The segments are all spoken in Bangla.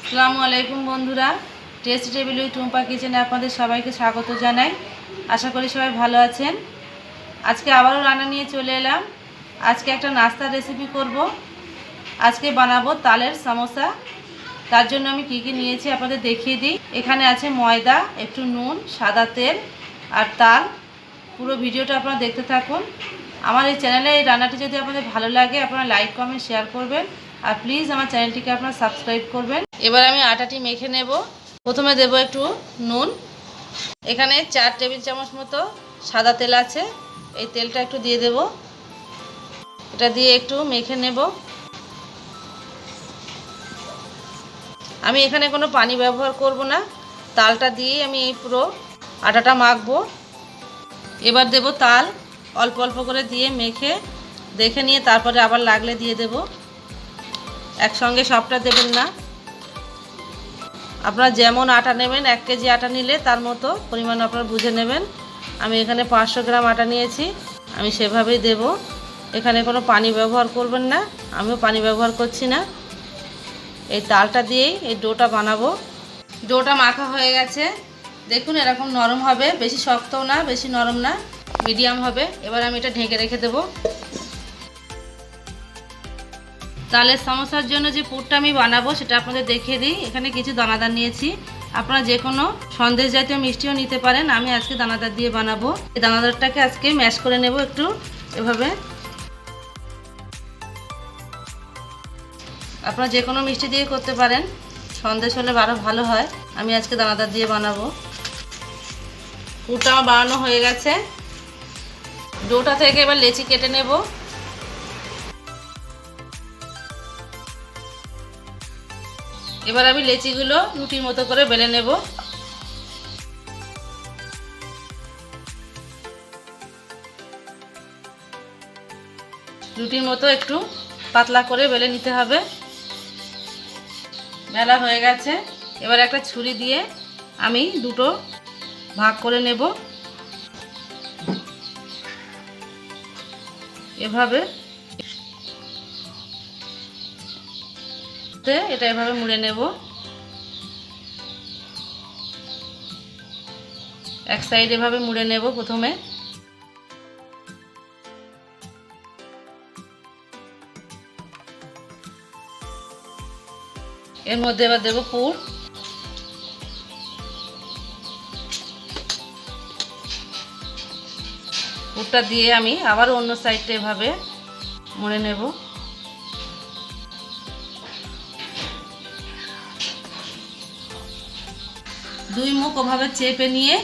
আসসালামু আলাইকুম বন্ধুরা, টেস্টি টেবিল উইথ টুম্পা কিচেনে আপনাদের সবাইকে স্বাগত জানাই। আশা করি সবাই ভালো আছেন। আজকে আবারও রান্না নিয়ে চলে এলাম। আজকে একটা নাস্তার রেসিপি করব। আজকে বানাবো তালের সামোসা। তার জন্য আমি কি কি নিয়েছি আপনাদের দেখিয়ে দিই। এখানে আছে ময়দা, একটু নুন, সাদা তেল আর তাল। পুরো ভিডিওটা আপনারা দেখতে থাকুন। আমার এই চ্যানেলে এই রান্নাটি যদি আপনাদের ভালো লাগে আপনারা লাইক কমেন্ট শেয়ার করবেন, আর প্লিজ আমার চ্যানেলটিকে আপনারা সাবস্ক্রাইব করবেন। এবার আমি আটাটি মেখে নেব। প্রথমে দেব একটু নুন। এখানে 4 টেবিল চামচ মতো সাদা তেল আছে, এই তেলটা একটু দিয়ে দেব। এটা দিয়ে একটু মেখে নেব। আমি এখানে কোনো পানি ব্যবহার করব না, তালটা দিয়ে আমি এই পুরো আটাটা মাখবো। এবার দেব তাল, অল্প অল্প করে দিয়ে মেখে দেখে নিয়ে তারপরে আবার লাগলে দিয়ে দেব। একসঙ্গে সবটা দেবেন না। আপনারা যেমন আটা নেবেন, 1 কেজি আটা নিলে তার মতো পরিমাণ আপনারা বুঝে নেবেন। আমি এখানে 500 গ্রাম আটা নিয়েছি, আমি সেভাবেই দেব। এখানে কোনো পানি ব্যবহার করবেন না, আমিও পানি ব্যবহার করছি না। এই তালটা দিয়েই এই ডোটা বানাবো। ডোটা মাখা হয়ে গেছে, দেখুন এরকম নরম হবে, বেশি শক্তও না বেশি নরম না, মিডিয়াম হবে। এবার আমি এটা ঢেকে রেখে দেব। তালের সমোসার জন্য যে পুরটা আমি বানাবো সেটা আপনাদের দেখিয়ে দিই। এখানে কিছু দানাদার নিয়েছি, আপনারা যে কোনো সন্দেশ জাতীয় মিষ্টিও নিতে পারেন। আমি আজকে দানাদার দিয়ে বানাবো। এই দানাদারটাকে আজকে ম্যাশ করে নেব একটু এভাবে। আপনারা যে কোনো মিষ্টি দিয়ে করতে পারেন, সন্দেশ হলে আরও ভালো হয়। আমি আজকে দানাদার দিয়ে বানাবো। পুরটা আমার বানানো হয়ে গেছে। ডোটা থেকে এবার লেচি কেটে নেব। এবার আমি লেচিগুলো রুটির মতো করে বেলে নেব। রুটির মতো একটু পাতলা করে বেলে নিতে হবে। বেলা হয়ে গেছে। এবার একটা ছুরি দিয়ে আমি দুটো ভাগ করে নেব। এভাবে এটা এভাবে মুড়ে নেব। এক সাইড এভাবে মুড়ে নেব প্রথমে। এর মধ্যে এবার দেব পুর। পুরটা দিয়ে আমি আবার অন্য সাইডটা এভাবে মুড়ে নেব। দুই মুখ ওভাবে চেপে নিয়ে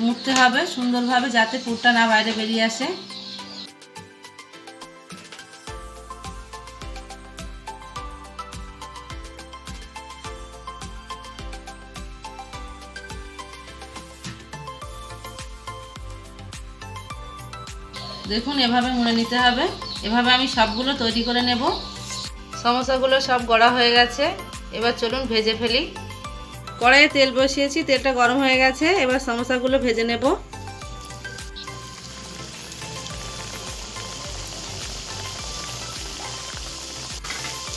মুড়তে হবে সুন্দরভাবে, যাতে পুরটা না বাইরে বেরিয়ে আসে। দেখুন এভাবে মুড়ে নিতে হবে। এভাবে আমি সবগুলো তৈরি করে নেব। সমোসাগুলো সব গড়া হয়ে গেছে, এবার চলুন ভেজে ফেলি। কড়াইয়ে তেল বসিয়েছি, তেলটা গরম হয়ে গেছে। এবার সমোসাগুলো ভেজে নেব।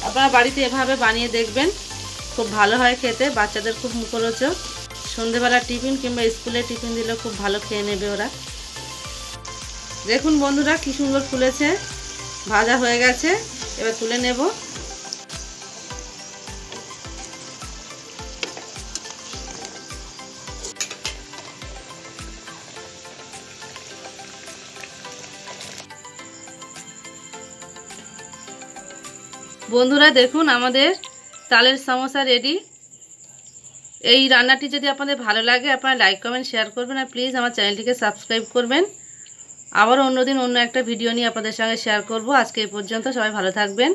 আপনারা বাড়িতে এভাবে বানিয়ে দেখবেন, খুব ভালো হয় খেতে, বাচ্চাদের খুব মুখরোচক। সন্ধেবেলা টিফিন কিংবা স্কুলে টিফিন দিলে খুব ভালো খেয়ে নেবে ওরা। দেখুন বন্ধুরা কি সুন্দর ফুলেছে, ভাজা হয়ে গেছে। এবার তুলে নেব। বন্ধুরা দেখুন আমাদের তালের সমোসা রেডি। এই রান্নাটি যদি আপনাদের ভালো লাগে আপনারা লাইক কমেন্ট শেয়ার করবেন, আর প্লিজ আমার চ্যানেলটিকে সাবস্ক্রাইব করবেন। আবার অন্যদিন অন্য একটা ভিডিও নিয়ে আপনাদের সঙ্গে শেয়ার করব। আজকে এই পর্যন্ত, সবাই ভালো থাকবেন।